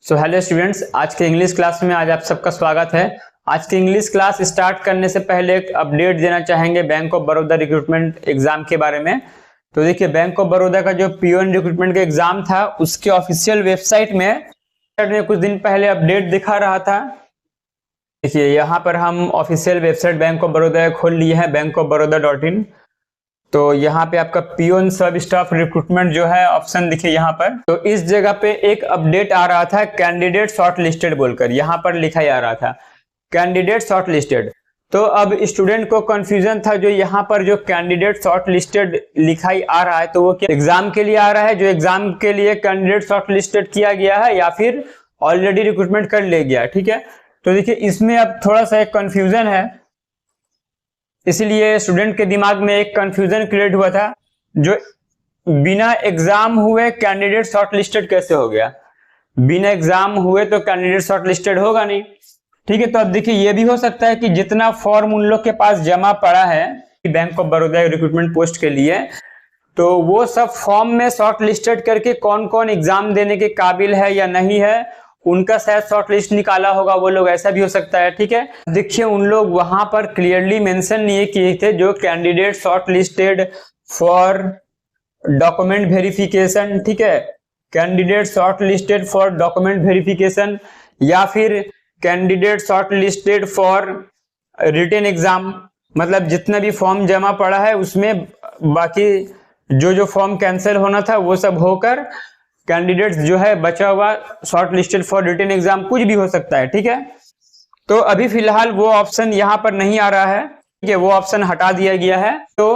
So hello students, आज के English class में आज आप सबका स्वागत है। आज की इंग्लिश क्लास स्टार्ट करने से पहले एक अपडेट देना चाहेंगे bank of Baroda recruitment exam के बारे में। तो देखिए, बैंक ऑफ बड़ौदा का जो पीओन रिक्रूटमेंट का एग्जाम था उसके ऑफिशियल वेबसाइट में कुछ दिन पहले अपडेट दिखा रहा था। देखिए, यहाँ पर हम official website bank of Baroda खोल लिए हैं, bankofbaroda.in। तो यहाँ पे आपका पियोन सब स्टाफ रिक्रूटमेंट जो है ऑप्शन दिखे यहाँ पर। तो इस जगह पे एक अपडेट आ रहा था कैंडिडेट शॉर्ट लिस्टेड बोलकर, यहाँ पर लिखा ही आ रहा था कैंडिडेट शॉर्ट लिस्टेड। तो अब स्टूडेंट को कंफ्यूजन था, जो यहाँ पर जो कैंडिडेट शॉर्ट लिस्टेड लिखा ही आ रहा है तो वो क्या एग्जाम के लिए आ रहा है, जो एग्जाम के लिए कैंडिडेट शॉर्ट लिस्टेड किया गया है, या फिर ऑलरेडी रिक्रूटमेंट कर ले गया। ठीक है, तो देखिए इसमें अब थोड़ा सा एक कंफ्यूजन है, इसलिए स्टूडेंट के दिमाग में एक कंफ्यूजन क्रिएट हुआ था, जो बिना एग्जाम हुए कैंडिडेट शॉर्ट लिस्टेड कैसे हो गया। बिना एग्जाम हुए तो कैंडिडेट शॉर्ट लिस्टेड होगा नहीं। ठीक है, तो अब देखिए ये भी हो सकता है कि जितना फॉर्म उन लोग के पास जमा पड़ा है bank of Baroda recruitment post के लिए, तो वो सब फॉर्म में शॉर्ट लिस्टेड करके कौन कौन एग्जाम देने के काबिल है या नहीं है उनका शायद शॉर्ट लिस्ट निकाला होगा वो लोग, ऐसा भी हो सकता है। ठीक है, देखिए उन लोग वहां पर क्लियरली मेंशन नहीं किए थे जो candidate short listed for document verification. ठीक है, candidate short listed for document verification, या फिर candidate short listed for written exam. मतलब जितना भी फॉर्म जमा पड़ा है उसमें बाकी जो फॉर्म कैंसिल होना था वो सब होकर कैंडिडेट्स जो है बचा हुआ short listed for written exam, कुछ भी हो सकता है। ठीक है, तो अभी फिलहाल वो ऑप्शन यहाँ पर नहीं आ रहा है, ठीक है, वो ऑप्शन हटा दिया गया है। तो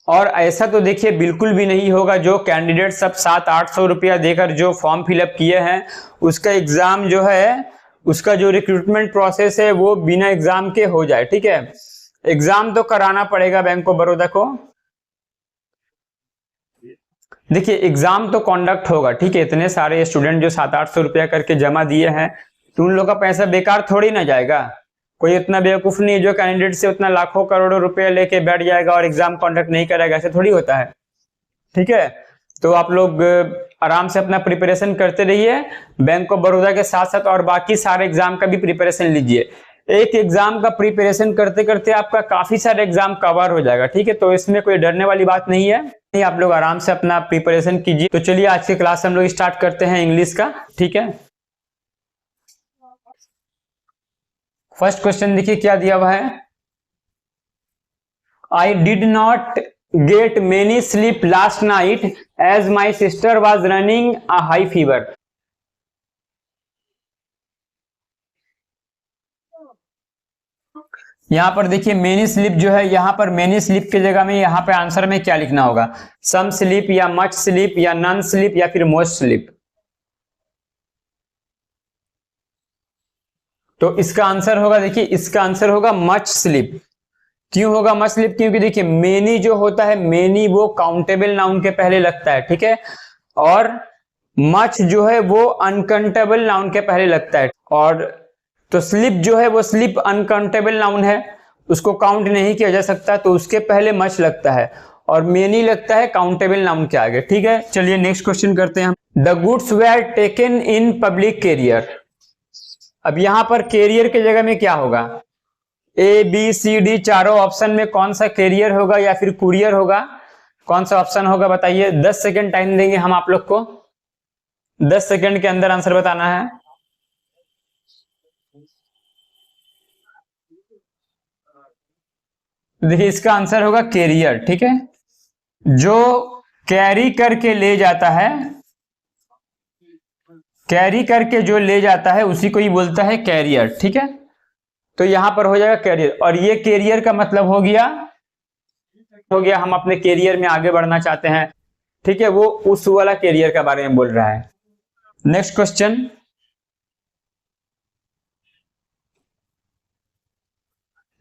और ऐसा तो देखिए बिल्कुल भी नहीं होगा, जो कैंडिडेट सब 700-800 रुपया देकर जो फॉर्म फिलअप किए हैं उसका एग्जाम जो है, उसका जो रिक्रूटमेंट प्रोसेस है वो बिना एग्जाम के हो जाए। ठीक है, एग्जाम तो कराना पड़ेगा बैंक ऑफ बड़ौदा को। देखिए एग्जाम तो कंडक्ट होगा, ठीक है, इतने सारे स्टूडेंट जो 700-800 रुपया करके जमा दिए हैं तो उन लोग का पैसा बेकार थोड़ी ना जाएगा। कोई इतना बेवकूफ नहीं है जो कैंडिडेट से उतना लाखों करोड़ों रुपया लेके बैठ जाएगा और एग्जाम कंडक्ट नहीं करेगा, ऐसे थोड़ी होता है। ठीक है, तो आप लोग आराम से अपना प्रिपरेशन करते रहिए बैंक ऑफ बड़ौदा के साथ साथ, और बाकी सारे एग्जाम का भी प्रिपरेशन लीजिए। एक एग्जाम का प्रिपरेशन करते करते आपका काफी सारे एग्जाम कवर हो जाएगा। ठीक है, तो इसमें कोई डरने वाली बात नहीं है, आप लोग आराम से अपना प्रिपरेशन कीजिए। तो चलिए आज की क्लास हम लोग स्टार्ट करते हैं इंग्लिश का। ठीक है, फर्स्ट क्वेश्चन देखिए क्या दिया हुआ है। I did not get many sleep last night as my sister was running a high fever. यहां पर देखिए मेनी स्लीप जो है, यहां पर मेनी स्लीप की जगह में यहां पे आंसर में क्या लिखना होगा, सम स्लीप या मच स्लीप या नन स्लीप या फिर मोस्ट स्लीप। तो इसका आंसर होगा, देखिए इसका आंसर होगा मच स्लीप। क्यों होगा मच स्लीप, क्योंकि देखिए मेनी जो होता है, मेनी वो काउंटेबल नाउन के पहले लगता है। ठीक है, और मच जो है वो अनकाउंटेबल नाउन के पहले लगता है। और तो स्लिप जो है वो स्लिप अनकाउंटेबल नाउन है, उसको काउंट नहीं किया जा सकता, तो उसके पहले मच लगता है, और मेनी लगता है काउंटेबल नाउन के आगे। ठीक है, चलिए नेक्स्ट क्वेश्चन करते हैं हम। The goods were taken in public carrier. अब यहां पर कैरियर की जगह में क्या होगा, ए बी सी डी चारों ऑप्शन में कौन सा कैरियर होगा या फिर कुरियर होगा, कौन सा ऑप्शन होगा बताइए। 10 सेकेंड टाइम देंगे हम आप लोग को, 10 सेकेंड के अंदर आंसर बताना है। देखिए इसका आंसर होगा कैरियर। ठीक है, जो कैरी करके ले जाता है, कैरी करके जो ले जाता है उसी को ही बोलता है कैरियर। ठीक है, तो यहां पर हो जाएगा कैरियर, और ये कैरियर का मतलब हो गया हम अपने कैरियर में आगे बढ़ना चाहते हैं। ठीक है, वो उस वाला कैरियर के बारे में बोल रहा है। नेक्स्ट क्वेश्चन,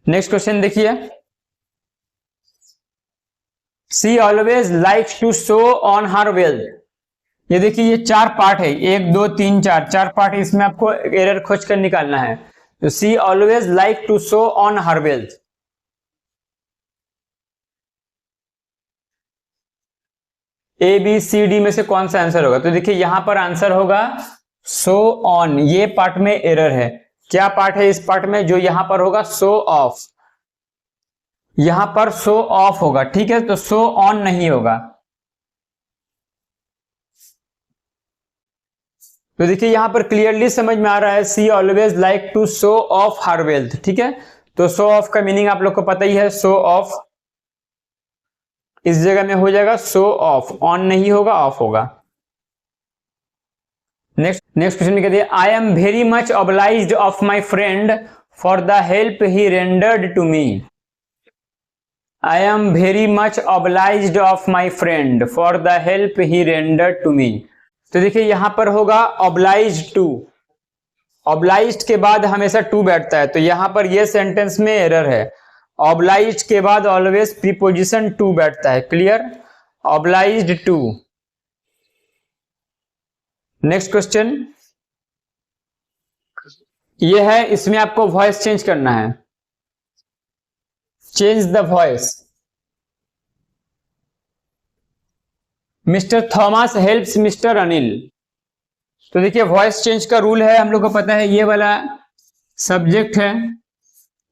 नेक्स्ट क्वेश्चन देखिए। She always likes to show on her wealth. ये देखिए ये चार पार्ट है, 1 2 3 4, चार पार्ट है, इसमें आपको एरर खोज कर निकालना है। तो she always like to show on her wealth, A B C D में से कौन सा आंसर होगा। तो देखिए यहां पर आंसर होगा सो ऑन, ये पार्ट में एरर है। क्या पार्ट है इस पार्ट में? जो यहां पर होगा सो ऑफ, यहां पर सो ऑफ होगा, ठीक है, तो सो ऑन नहीं होगा। तो देखिए यहां पर क्लियरली समझ में आ रहा है, she always like to show off her wealth, ठीक है। तो शो ऑफ का मीनिंग आप लोग को पता ही है, शो ऑफ, इस जगह में हो जाएगा शो ऑफ, ऑन नहीं होगा, ऑफ होगा। नेक्स्ट क्वेश्चन में कहते हैं, I am very much obliged of my friend for the help he rendered to me. I am very much obliged of my friend for the help he rendered to me. तो देखिए यहां पर होगा obliged to, obliged के बाद हमेशा to बैठता है, तो यहां पर ये सेंटेंस में एरर है। ऑब्लाइज्ड के बाद ऑलवेज प्रीपोजिशन टू बैठता है, clear, obliged to. Next question ये है, इसमें आपको वॉइस चेंज करना है, change the voice. Mister Thomas helps mister Anil. तो देखिए वॉइस चेंज का रूल है, हम लोग को पता है, ये वाला सब्जेक्ट है,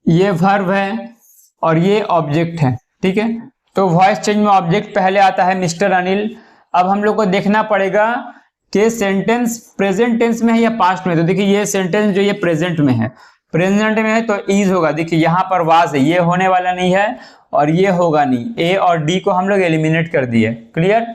ये वर्ब है और ये ऑब्जेक्ट है, ठीक है। तो वॉइस चेंज में ऑब्जेक्ट पहले आता है मिस्टर अनिल। अब हम लोग को देखना पड़ेगा कि सेंटेंस प्रेजेंट टेंस में है या पास्ट में। तो देखिए ये सेंटेंस जो ये प्रेजेंट में है, प्रेजेंट में है तो इज होगा। देखिए यहां पर वाज है, ये होने वाला नहीं है और ये होगा नहीं, ए और डी को हम लोग एलिमिनेट कर दिए, क्लियर।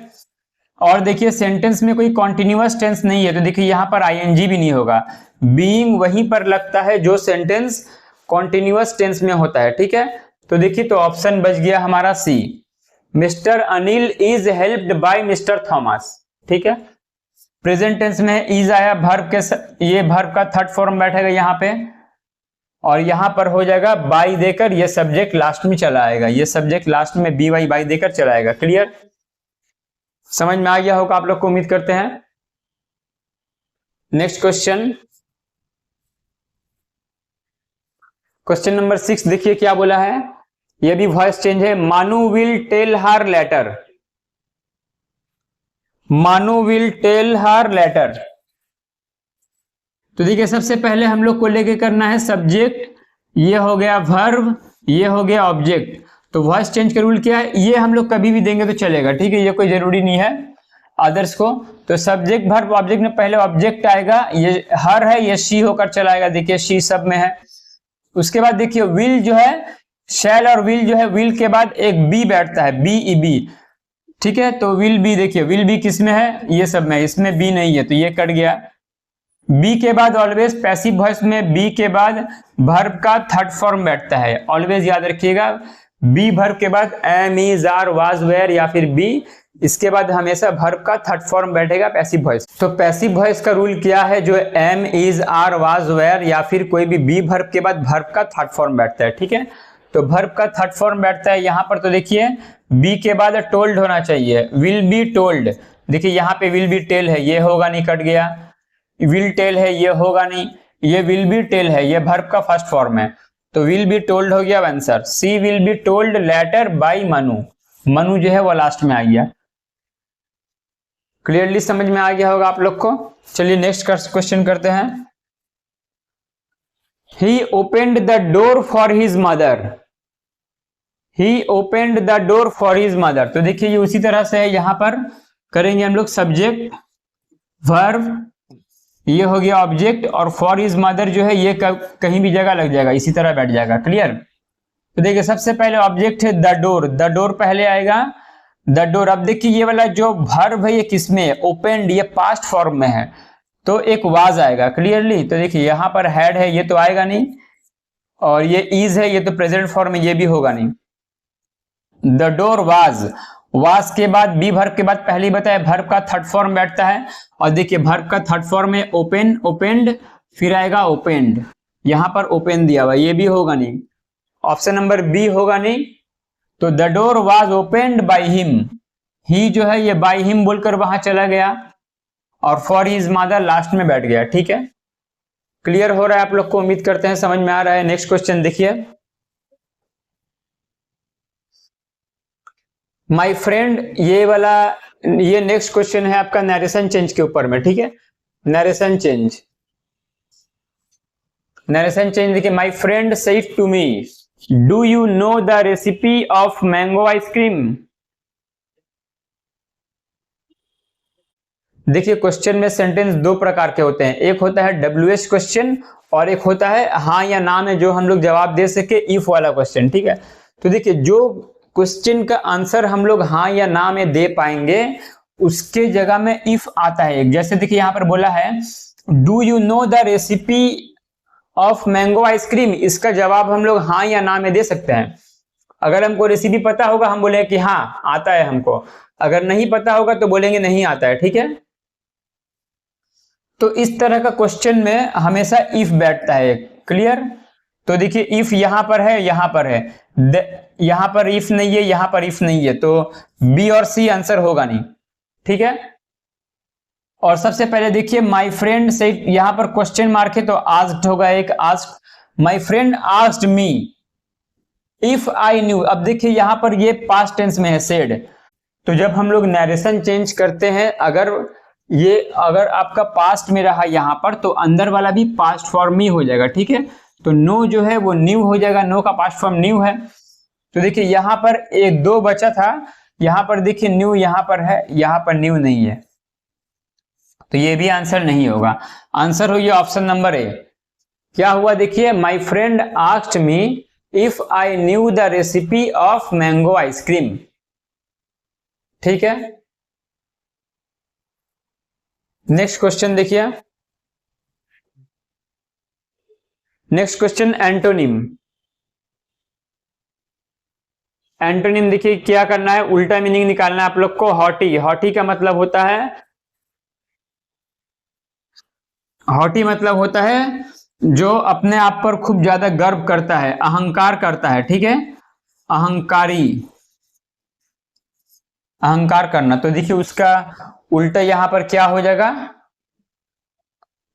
और देखिए सेंटेंस में कोई कॉन्टिन्यूअस टेंस नहीं है, तो देखिए यहां पर आईएनजी भी नहीं होगा, बीइंग वहीं पर लगता है जो सेंटेंस कॉन्टिन्यूअस टेंस में होता है, ठीक है। तो देखिए तो ऑप्शन बच गया हमारा C, Mister Anil is helped by Mister Thomas, ठीक है। प्रेजेंट टेंस में इज आया, वर्ब के ये वर्ब का थर्ड फॉर्म बैठेगा यहां पे, और यहां पर हो जाएगा बाई देकर, ये सब्जेक्ट लास्ट में चला आएगा, ये सब्जेक्ट लास्ट में बी वाई बाई देकर चला आएगा, क्लियर। समझ में आ गया होगा आप लोग को, उम्मीद करते हैं। नेक्स्ट क्वेश्चन, क्वेश्चन नंबर 6 देखिए क्या बोला है, ये भी वॉइस चेंज है। मानू विल टेल हर लेटर, मानू विल टेल हर लेटर। तो देखिए सबसे पहले हम लोग को लेके करना है सब्जेक्ट, ये हो गया वर्ब, ये हो गया ऑब्जेक्ट। तो वॉइस चेंज का रूल क्या है, ये हम लोग कभी भी देंगे तो चलेगा, ठीक है, ये कोई जरूरी नहीं है अदर्स को। तो सब्जेक्ट वर्ब ऑब्जेक्ट में पहले ऑब्जेक्ट आएगा, ये हर है, ये शी होकर चला आएगा, देखिए शी सब में है। उसके बाद देखिए विल जो है, शैल और विल जो है, विल के बाद एक बी बैठता है, बी ई बी, ठीक है। तो विल बी, देखिए विल बी किस में है, ये सब में, इसमें बी नहीं है तो ये कट गया। बी के बाद ऑलवेज पैसिव वॉइस में बी के बाद वर्ब का थर्ड फॉर्म बैठता है, ऑलवेज याद रखिएगा। बी वर्ब के बाद am is are was were या फिर बी, इसके बाद हमेशा वर्ब का थर्ड फॉर्म बैठेगा पैसिव वॉइस। तो पैसिव वॉइस का रूल क्या है, जो am is are was were या फिर कोई भी बी वर्ब के बाद वर्ब का थर्ड फॉर्म बैठता है, ठीक है। तो वर्ब का थर्ड फॉर्म बैठता है यहां पर, तो देखिए बी के बाद टोल्ड होना चाहिए, विल बी टोल्ड। देखिए यहां पे विल बी टेल है, ये होगा नहीं, कट गया। विल टेल है, ये होगा नहीं, ये विल बी टेल है, ये वर्ब का फर्स्ट फॉर्म है, तो विल बी टोल्ड हो गया answer. She will be told later by Manu, Manu जो है वो लास्ट में आ गया। क्लियरली समझ में आ गया होगा आप लोग को। चलिए नेक्स्ट क्वेश्चन करते हैं। He opened the door for his mother, he opened the door for his mother. तो देखिए ये उसी तरह से है, यहां पर करेंगे हम लोग सब्जेक्ट वर्ब, ये हो गया ऑब्जेक्ट, और फॉर हिज मदर जो है ये कहीं भी जगह लग जाएगा, इसी तरह बैठ जाएगा, क्लियर। तो देखिए सबसे पहले ऑब्जेक्ट है द डोर, द डोर पहले आएगा, द डोर। अब देखिए ये वाला जो वर्ब है ये किसमें है, ओपेंड, ये पास्ट फॉर्म में है, तो एक वाज आएगा, क्लियरली। तो देखिए यहां पर हैड है, ये तो आएगा नहीं, और ये इज है, ये तो प्रेजेंट फॉर्म में, ये भी होगा नहीं। द डोर वाज, वाज के बाद बी वर्ब के बाद पहले बताया वर्ब का थर्ड फॉर्म बैठता है, और देखिए वर्ब का थर्ड फॉर्म है ओपन, ओपेंड, फिर आएगा ओपेंड, यहां पर ओपन दिया हुआ, ये भी होगा नहीं, ऑप्शन नंबर बी होगा नहीं। तो the door was opened by him, he जो है ये बाय हिम बोलकर वहां चला गया, और फॉर हिज मदर लास्ट में बैठ गया, ठीक है। क्लियर हो रहा है आप लोग को, उम्मीद करते हैं समझ में आ रहा है। नेक्स्ट क्वेश्चन देखिए, माय फ्रेंड, ये वाला, ये नेक्स्ट क्वेश्चन है आपका नरेशन चेंज के ऊपर में, ठीक है। Narration change. नरेशन चेंज देखिए, my friend said to me do you know the recipe of mango ice cream. देखिए क्वेश्चन में सेंटेंस दो प्रकार के होते हैं, एक होता है WH क्वेश्चन और एक होता है हाँ या ना में जो हम लोग जवाब दे सके इफ वाला क्वेश्चन, ठीक है। तो देखिए जो क्वेश्चन का आंसर हम लोग हाँ या ना में दे पाएंगे उसके जगह में इफ आता है। जैसे देखिए यहां पर बोला है do you know the recipe of mango ice cream, इसका जवाब हम लोग हाँ या ना में दे सकते हैं। अगर हमको रेसिपी पता होगा हम बोलेंगे कि हाँ आता है हमको, अगर नहीं पता होगा तो बोलेंगे नहीं आता है, ठीक है। तो इस तरह का क्वेश्चन में हमेशा इफ बैठता है, क्लियर। तो देखिए इफ यहां पर है, यहां पर है, यहां पर इफ नहीं है, यहां पर इफ नहीं है, तो बी और सी आंसर होगा नहीं, ठीक है। और सबसे पहले देखिए माय फ्रेंड से, यहां पर क्वेश्चन मार्क है तो आस्क्ड होगा एक, asked my friend asked me if I knew. अब देखिए यहां पर ये पास्ट टेंस में है सेड, तो जब हम लोग नरेशन चेंज करते हैं अगर आपका पास्ट में रहा यहां पर तो अंदर वाला भी पास्ट फॉर्म ही हो जाएगा, ठीक है। तो नो जो है वो न्यू हो जाएगा, नो का पास्ट फॉर्म न्यू है। तो देखिए यहां पर एक दो बचा था, यहां पर देखिए न्यू यहां पर है, यहां पर न्यू नहीं है, तो ये भी आंसर नहीं होगा। आंसर हो गया ऑप्शन नंबर ए। क्या हुआ देखिए, my friend asked me if I knew the recipe of mango ice cream, ठीक है। नेक्स्ट क्वेश्चन देखिए, नेक्स्ट क्वेश्चन एंटोनिम। एंटोनिम देखिए क्या करना है, उल्टा मीनिंग निकालना है आप लोग को। हॉटी, हॉटी का मतलब होता है, हॉटी मतलब होता है जो अपने आप पर खूब ज्यादा गर्व करता है, अहंकार करता है, ठीक है। अहंकारी, अहंकार करना। तो देखिए उसका उल्टा यहां पर क्या हो जाएगा,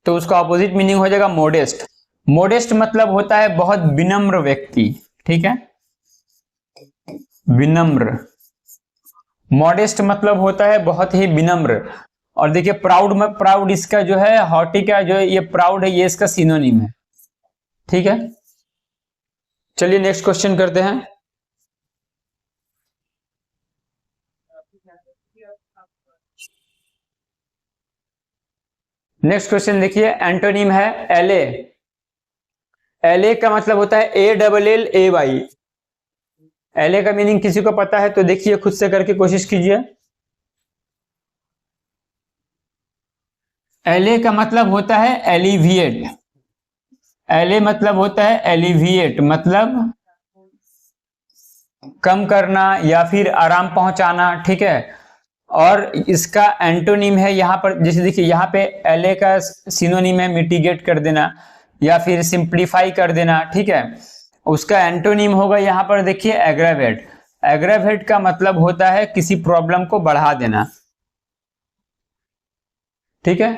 तो उसका ऑपोजिट मीनिंग हो जाएगा मोडेस्ट। मोडेस्ट मतलब होता है बहुत विनम्र व्यक्ति, ठीक है, विनम्र। मॉडेस्ट मतलब होता है बहुत ही विनम्र। और देखिए प्राउड में, प्राउड इसका जो है हॉटी का जो है ये प्राउड है, ये इसका सिनोनिम है, ठीक है। चलिए नेक्स्ट क्वेश्चन करते हैं। नेक्स्ट क्वेश्चन देखिए, एंटोनिम है एलए। एलए का मतलब होता है ALLAY। एलए का मीनिंग किसी को पता है तो देखिए खुद से करके कोशिश कीजिए। एलए का मतलब होता है एलिविएट। एलए मतलब होता है एलिविएट, मतलब कम करना या फिर आराम पहुंचाना, ठीक है। और इसका एंटोनिम है यहां पर, जैसे देखिए यहां पे एलए का सिनोनिम है मिटिगेट कर देना या फिर सिंप्लीफाई कर देना, ठीक है। उसका एंटोनिम होगा यहां पर देखिए एग्रावेट। एग्रावेट का मतलब होता है किसी प्रॉब्लम को बढ़ा देना, ठीक है।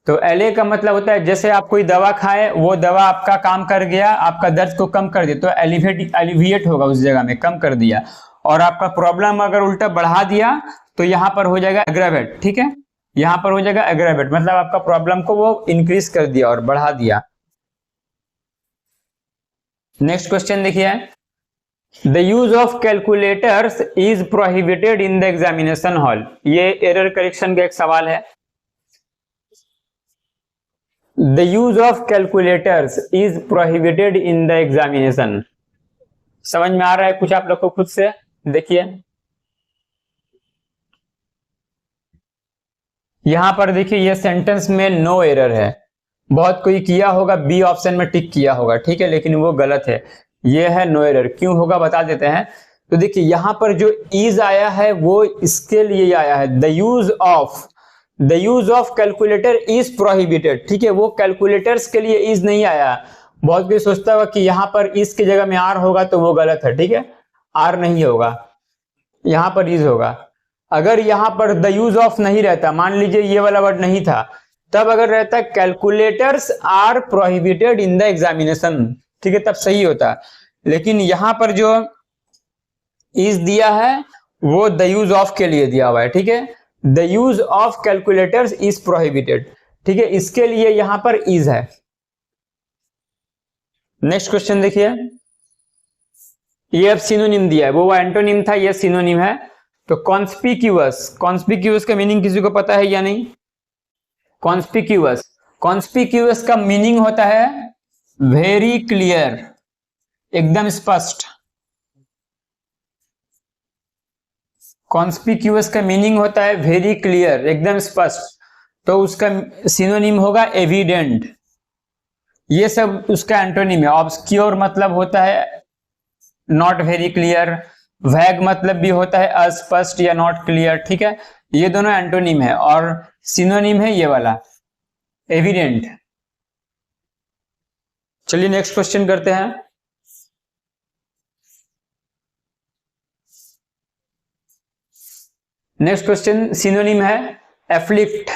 तो एलए का मतलब होता है जैसे आप कोई दवा खाए, वो दवा आपका काम कर गया, आपका दर्द को कम कर दिया, तो एलिविएट होगा उस जगह में, कम कर दिया। और आपका प्रॉब्लम अगर उल्टा बढ़ा दिया तो यहां पर हो जाएगा एग्रावेट, ठीक है। यहां पर हो जाएगा एग्रावेट, मतलब आपका प्रॉब्लम को वो इंक्रीज कर दिया और बढ़ा दिया। नेक्स्ट क्वेश्चन देखिए, the use of calculators is prohibited in the examination hall. ये एरर करेक्शन का एक सवाल है। The use of calculators is prohibited in the examination. समझ में आ रहा है कुछ आप लोग को? खुद से देखिए, यहां पर देखिए ये सेंटेंस में नो एरर है। बहुत कोई किया होगा, बी ऑप्शन में टिक किया होगा, ठीक है, लेकिन वो गलत है। ये है नो एरर, क्यों होगा बता देते हैं। तो देखिए यहां पर जो इज आया है वो इसके लिए आया है, the use of calculator is prohibited, ठीक है। वो कैलकुलेटर्स के लिए इज नहीं आया। बहुत कोई सोचता होगा कि यहां पर इस की जगह में आर होगा, तो वो गलत है, ठीक है। आर नहीं होगा, यहां पर इज होगा। अगर यहां पर द यूज ऑफ नहीं रहता, मान लीजिए ये वाला वर्ड नहीं था, तब अगर रहता calculators are prohibited in the examination, ठीक है, तब सही होता। लेकिन यहां पर जो इज दिया है वो द यूज ऑफ के लिए दिया हुआ है, ठीक है। The use of calculators is prohibited. ठीक है, इसके लिए यहां पर इज है। नेक्स्ट क्वेश्चन देखिए, ये अब सिनोनिम दिया है, वो एंटोनिम था, ये सिनोनिम है। तो कॉन्स्पिक्यूअस, कॉन्स्पिक्यूअस का मीनिंग किसी को पता है या नहीं? कॉन्स्पिक्यूअस, कॉन्स्पिक्यूअस का मीनिंग होता है वेरी क्लियर, एकदम स्पष्ट। कॉन्स्पिक्यूअस का मीनिंग होता है वेरी क्लियर, एकदम स्पष्ट। तो उसका सिनोनिम होगा एविडेंट। ये सब उसका एंटोनिम है। ऑब्सक्योर मतलब होता है नॉट वेरी क्लियर, वैग मतलब भी होता है अस्पष्ट या नॉट क्लियर। ठीक है, ये दोनों एंटोनिम है, और सिनोनिम है ये वाला एविडेंट। चलिए नेक्स्ट क्वेश्चन करते हैं। नेक्स्ट क्वेश्चन सिनोनिम है एफ्लिक्ट।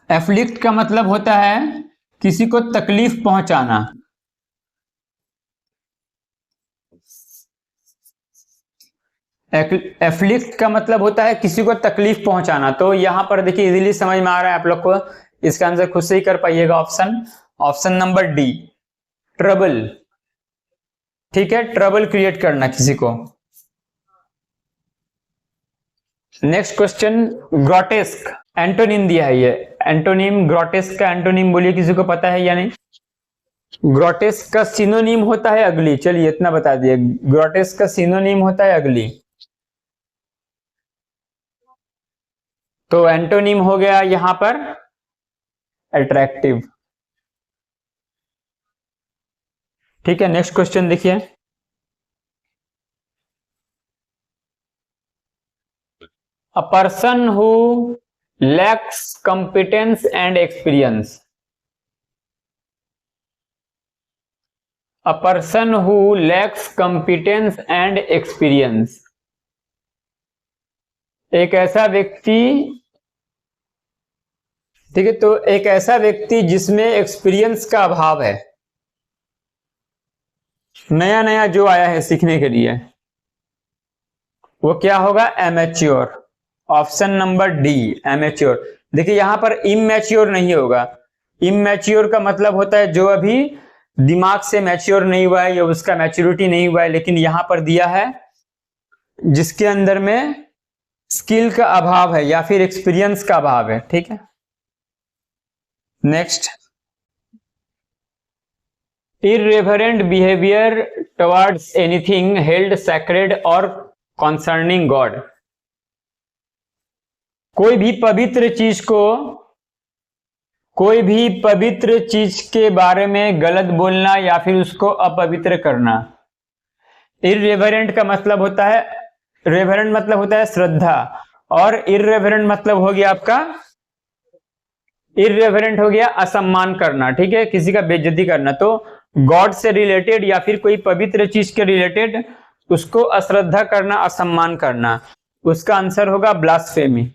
एफ्लिक्ट का मतलब होता है किसी को तकलीफ पहुंचाना। एफ्लिक्ट का मतलब होता है किसी को तकलीफ पहुंचाना। तो यहां पर देखिए इजीली समझ में आ रहा है आप लोग को, इसका आंसर खुद से ही कर पाइएगा। Option number D, trouble. ठीक है, ट्रबल क्रिएट करना किसी को। नेक्स्ट क्वेश्चन, ग्रोटेस्क एंटोनिम दिया है ये। एंटोनिम, ग्रोटेस्क का एंटोनिम बोलिए, किसी को पता है या नहीं? ग्रोटेस्क का सिनोनिम होता है अगली। चलिए इतना बता दिए, ग्रोटेस्क का सिनोनिम होता है अगली। तो एंटोनिम हो गया यहां पर अट्रैक्टिव। ठीक है, नेक्स्ट क्वेश्चन देखिए, a person who lakhs competence and experience. A person who lakhs competence and experience, एक ऐसा व्यक्ति, ठीक है, तो एक ऐसा व्यक्ति जिसमें एक्सपीरियंस का अभाव है, नया नया जो आया है सीखने के लिए, वो क्या होगा? Amateur. Option number D, amateur. देखिए यहां पर इमैच्योर नहीं होगा। इमैच्योर का मतलब होता है जो अभी दिमाग से मैच्योर नहीं हुआ है या उसका मैच्योरिटी नहीं हुआ है, लेकिन यहां पर दिया है जिसके अंदर में स्किल का अभाव है या फिर एक्सपीरियंस का अभाव है। ठीक है, next, irreverent behavior towards anything held sacred or concerning God। कोई भी पवित्र चीज के बारे में गलत बोलना या फिर उसको अपवित्र करना। irreverent का मतलब होता है, रेवरेंट मतलब होता है श्रद्धा, और irreverent मतलब हो गया आपका, irreverent हो गया असम्मान करना। ठीक है, किसी का बेइज्जती करना। तो गॉड से रिलेटेड या फिर कोई पवित्र चीज के रिलेटेड उसको अश्रद्धा करना, असम्मान करना, उसका आंसर होगा ब्लास्फेमी।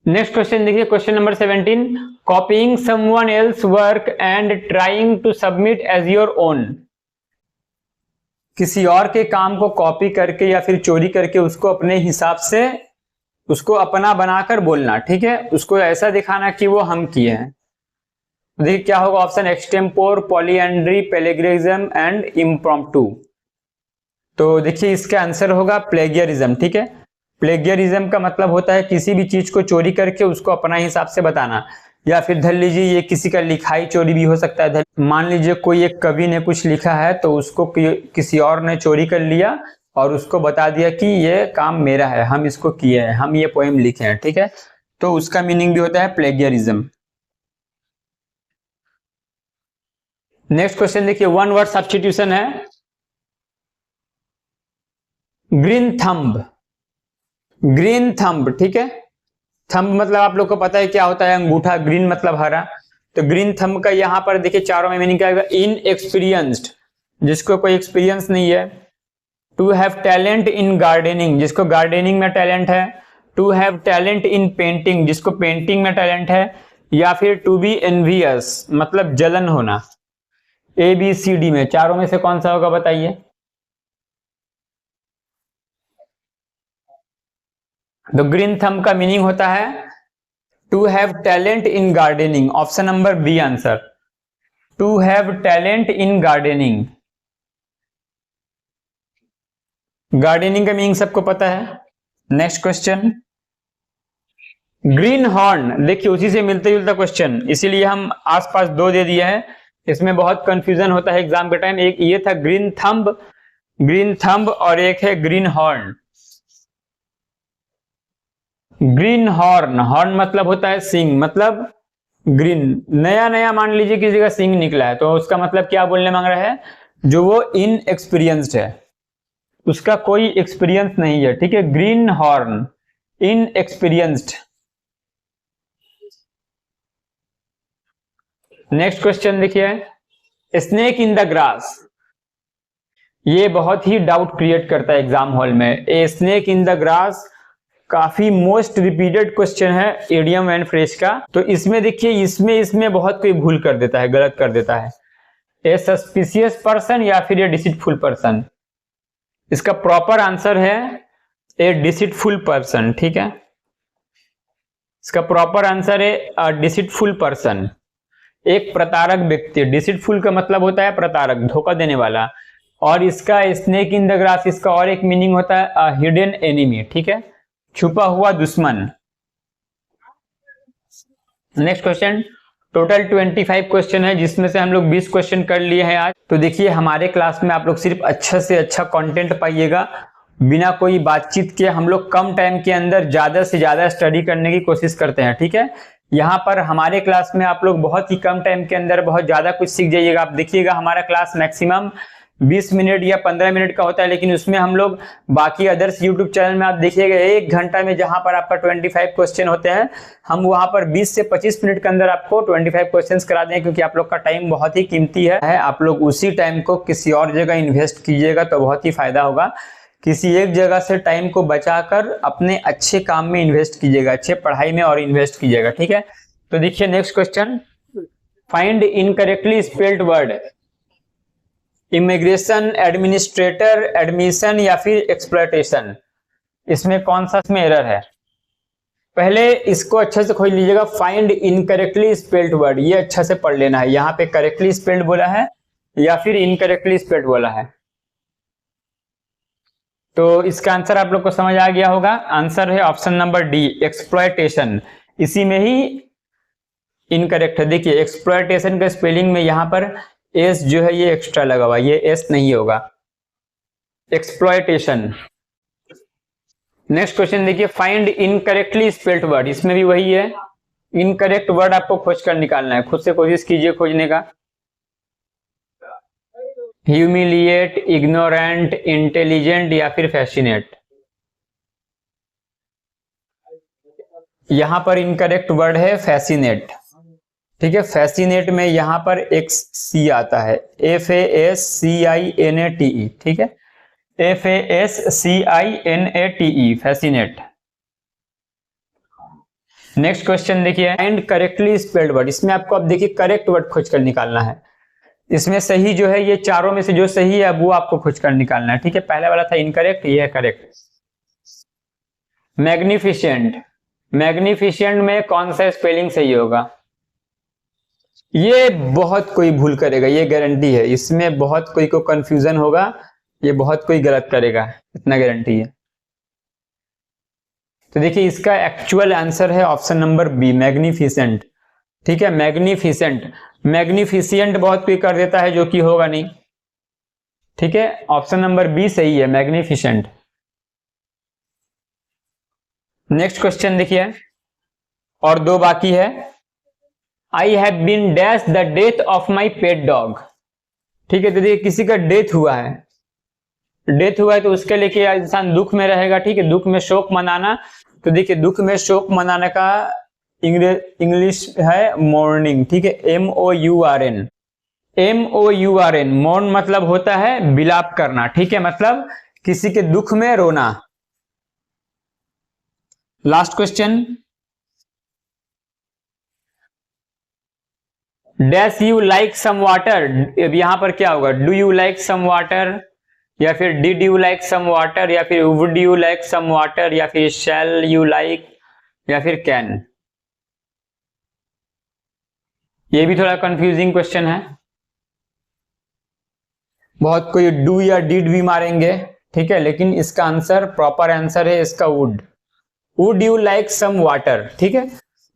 नेक्स्ट क्वेश्चन देखिए, question number 17, copying someone else work and trying to submit as your own. किसी और के काम को कॉपी करके या फिर चोरी करके उसको अपने हिसाब से, उसको अपना बनाकर बोलना। ठीक है, उसको ऐसा दिखाना कि वो हम किए हैं। देखिए क्या होगा option, extempore, polyandry, plagiarism and impromptu. तो देखिए इसका आंसर होगा प्लेगियरिज्म। ठीक है, प्लेगियरिज्म का मतलब होता है किसी भी चीज को चोरी करके उसको अपना हिसाब से बताना, या फिर धर लीजिए ये किसी का लिखाई चोरी भी हो सकता है। मान लीजिए कोई एक कवि ने कुछ लिखा है तो उसको किसी और ने चोरी कर लिया और उसको बता दिया कि ये काम मेरा है, हम इसको किए हैं, हम ये पोएम लिखे हैं। ठीक है, तो उसका मीनिंग भी होता है प्लेगियरिज्म। नेक्स्ट क्वेश्चन देखिए, वन वर्ड सब्स्टिट्यूशन है, ग्रीन थंब। ग्रीन थंब, ठीक है, थंब मतलब आप लोग को पता है क्या होता है, अंगूठा, ग्रीन मतलब हरा। तो ग्रीन थंब का यहां पर देखिए चारों में मीनिंग क्या आएगा, इनएक्सपीरियंस्ड, जिसको कोई एक्सपीरियंस नहीं है। To have talent in gardening, जिसको गार्डनिंग में टैलेंट है। To have talent in painting, जिसको पेंटिंग में टैलेंट है। या फिर टू बी एनवियस, मतलब जलन होना। ए बी सी डी में चारों में से कौन सा होगा बताइए? तो ग्रीन थंब का मीनिंग होता है to have talent in gardening. Option number B answer, to have talent in gardening. Gardening का मीनिंग सबको पता है। नेक्स्ट क्वेश्चन, ग्रीन हॉर्न, देखिए उसी से मिलते जुलता क्वेश्चन, इसीलिए हम आसपास दो दे दिए हैं। इसमें बहुत कंफ्यूजन होता है एग्जाम के टाइम। एक ये था ग्रीन थंब और एक है green horn. Green horn, horn मतलब होता है सींग, मतलब ग्रीन, नया नया मान लीजिए किसी का सींग निकला है तो उसका मतलब क्या बोलने मांग रहा है, जो वो इनएक्सपीरियंस्ड है, उसका कोई एक्सपीरियंस नहीं है, ठीक है। Green horn, inexperienced. Next question देखिए, स्नेक इन द ग्रास, ये बहुत ही डाउट क्रिएट करता है एग्जाम हॉल में। A snake in the grass काफी मोस्ट रिपीटेड क्वेश्चन है इडियम एंड फ्रेज का। तो इसमें देखिए, इसमें बहुत कोई भूल कर देता है, गलत कर देता है। ए सस्पिशियस पर्सन या फिर ए डिसीटफुल पर्सन। इसका प्रॉपर आंसर है ए डिसीटफुल पर्सन, ठीक है। इसका प्रॉपर आंसर है डिसीटफुल पर्सन, एक प्रतारक व्यक्ति। डिसीटफुल का मतलब होता है प्रतारक, धोखा देने वाला। और इसका स्नेक इन द ग्रास, इसका और एक मीनिंग होता है हिडन एनिमी, ठीक है, छुपा हुआ दुश्मन। नेक्स्ट क्वेश्चन, टोटल 25 क्वेश्चन है जिसमें से हम लोग 20 क्वेश्चन कर लिए हैं आज। तो देखिए हमारे क्लास में आप लोग सिर्फ अच्छा से अच्छा कंटेंट पाइएगा, बिना कोई बातचीत के। हम लोग कम टाइम के अंदर ज्यादा से ज्यादा स्टडी करने की कोशिश करते हैं, ठीक है। यहाँ पर हमारे क्लास में आप लोग बहुत ही कम टाइम के अंदर बहुत ज्यादा कुछ सीख जाइएगा। आप देखिएगा हमारा क्लास मैक्सिमम 20 मिनट या 15 मिनट का होता है, लेकिन उसमें हम लोग बाकी अदर्स यूट्यूब चैनल में आप देखिएगा 1 घंटा में जहां पर आपका 25 क्वेश्चन होते हैं, हम वहां पर 20 से 25 मिनट के अंदर आपको 25 क्वेश्चंस करा दें, क्योंकि आप लोग का टाइम बहुत ही कीमती है। आप लोग उसी टाइम को किसी और जगह इन्वेस्ट कीजिएगा तो बहुत ही फायदा होगा। किसी एक जगह से टाइम को बचाकर अपने अच्छे काम में इन्वेस्ट कीजिएगा, अच्छे पढ़ाई में और इन्वेस्ट कीजिएगा, ठीक है। तो देखिए next question, find incorrectly spelled word. Immigration, administrator, admission या फिर एक्सप्लॉयटेशन, इसमें कौन सा इसमें एरर है? पहले इसको अच्छे से खोज लीजिएगा। फाइंड इनकरेक्टली स्पेल्ड वर्ड, ये अच्छा से पढ़ लेना है। यहाँ पे करेक्टली स्पेल्ड बोला है या फिर इनकरेक्टली स्पेल्ड बोला है, तो इसका आंसर आप लोग को समझ आ गया होगा। आंसर है ऑप्शन नंबर डी, एक्सप्लॉयटेशन। इसी में ही इनकरेक्ट है। देखिए एक्सप्लॉयटेशन का स्पेलिंग में यहाँ पर एस जो है ये एक्स्ट्रा लगा हुआ, ये एस नहीं होगा, एक्सप्लॉयटेशन। नेक्स्ट क्वेश्चन देखिए, फाइंड इनकरेक्टली स्पेल्ड वर्ड, इसमें भी वही है, इनकरेक्ट वर्ड आपको खोज कर निकालना है। खुद से कोशिश कीजिए खोजने का। ह्यूमिलिएट, इग्नोरेंट, इंटेलिजेंट या फिर फैसिनेट। यहां पर इनकरेक्ट वर्ड है फैसिनेट, ठीक है। फैसिनेट में यहां पर एक सी आता है, FASCINATE, ठीक है, FASCINATE, फैसिनेट। नेक्स्ट क्वेश्चन देखिए, फाइंड करेक्टली स्पेल्ड वर्ड, इसमें आपको अब देखिए करेक्ट वर्ड खोज कर निकालना है। इसमें सही जो है, ये चारों में से जो सही है वो आपको खोज कर निकालना है, ठीक है। पहला वाला था इनकरेक्ट, ये है करेक्ट। मैग्निफिसेंट, मैग्निफिसेंट में कौन सा स्पेलिंग सही होगा? ये बहुत कोई भूल करेगा, ये गारंटी है। इसमें बहुत कोई को कंफ्यूजन होगा, ये बहुत कोई गलत करेगा, इतना गारंटी है। तो देखिए इसका एक्चुअल आंसर है ऑप्शन नंबर बी, मैग्निफिसेंट, ठीक है। मैग्निफिसेंट, मैग्निफिशिएंट बहुत कोई कर देता है जो कि होगा नहीं, ठीक है। ऑप्शन नंबर बी सही है, मैग्निफिसेंट। नेक्स्ट क्वेश्चन देखिए, और दो बाकी है। I have been dash the death of my pet dog, ठीक है। तो देखिए किसी का डेथ हुआ है, डेथ हुआ है तो उसके लिए इंसान दुख में रहेगा, ठीक है, दुख में शोक मनाना। तो देखिए दुख में शोक मनाने का इंग्लिश है मॉर्निंग, ठीक है, MOURN, MOURN। मौन मतलब होता है विलाप करना, ठीक है, मतलब किसी के दुख में रोना। Last question, dash you like some water, यहां पर क्या होगा? Do you like some water या फिर did you like some water, या फिर would you like some water, या फिर शैल यू लाइक, या फिर कैन। ये भी थोड़ा कंफ्यूजिंग क्वेश्चन है, बहुत कोई डू या डिड भी मारेंगे, ठीक है, लेकिन इसका आंसर, प्रॉपर आंसर है इसका would. Would you like some water, ठीक है।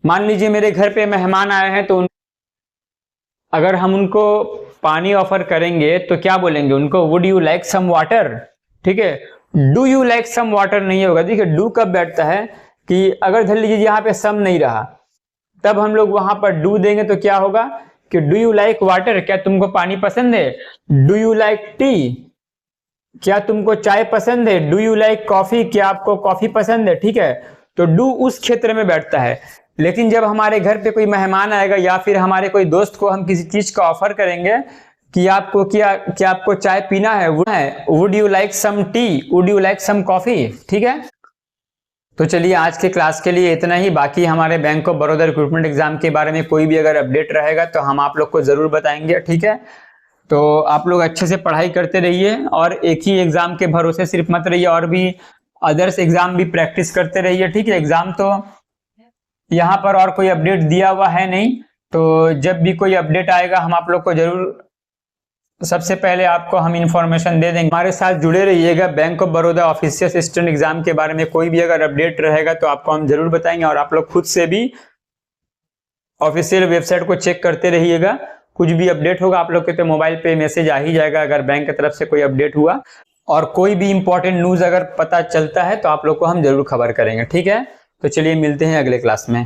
मान लीजिए मेरे घर पे मेहमान आए हैं, तो अगर हम उनको पानी ऑफर करेंगे तो क्या बोलेंगे उनको, would you like some water, ठीक है। Do you like some water नहीं होगा। देखिए डू कब बैठता है कि अगर धर लीजिए यहाँ पे सम नहीं रहा, तब हम लोग वहां पर डू देंगे तो क्या होगा कि डू यू लाइक वाटर, क्या तुमको पानी पसंद है। डू यू लाइक टी, क्या तुमको चाय पसंद है। डू यू लाइक कॉफी, क्या आपको कॉफी पसंद है, ठीक है। तो डू उस क्षेत्र में बैठता है। लेकिन जब हमारे घर पे कोई मेहमान आएगा या फिर हमारे कोई दोस्त को हम किसी चीज का ऑफर करेंगे कि आपको क्या आपको चाय पीना है, would you like some tea, would you like some coffee, ठीक है। तो चलिए आज के क्लास के लिए इतना ही। बाकी हमारे bank of Baroda recruitment exam के बारे में कोई भी अगर अपडेट रहेगा तो हम आप लोग को जरूर बताएंगे, ठीक है। तो आप लोग अच्छे से पढ़ाई करते रहिए और एक ही एग्जाम के भरोसे सिर्फ मत रहिए, और भी अदर्स एग्जाम भी प्रैक्टिस करते रहिए, ठीक है। एग्जाम तो यहाँ पर और कोई अपडेट दिया हुआ है नहीं, तो जब भी कोई अपडेट आएगा हम आप लोग को जरूर सबसे पहले आपको हम इंफॉर्मेशन दे देंगे। हमारे साथ जुड़े रहिएगा। Bank of Baroda official assistant exam के बारे में कोई भी अगर अपडेट रहेगा तो आपको हम जरूर बताएंगे, और आप लोग खुद से भी ऑफिशियल वेबसाइट को चेक करते रहिएगा। कुछ भी अपडेट होगा आप लोग के तो मोबाइल पे मैसेज आ ही जाएगा अगर बैंक की तरफ से कोई अपडेट हुआ, और कोई भी इंपॉर्टेंट न्यूज अगर पता चलता है तो आप लोग को हम जरूर खबर करेंगे, ठीक है। तो चलिए मिलते हैं अगले क्लास में।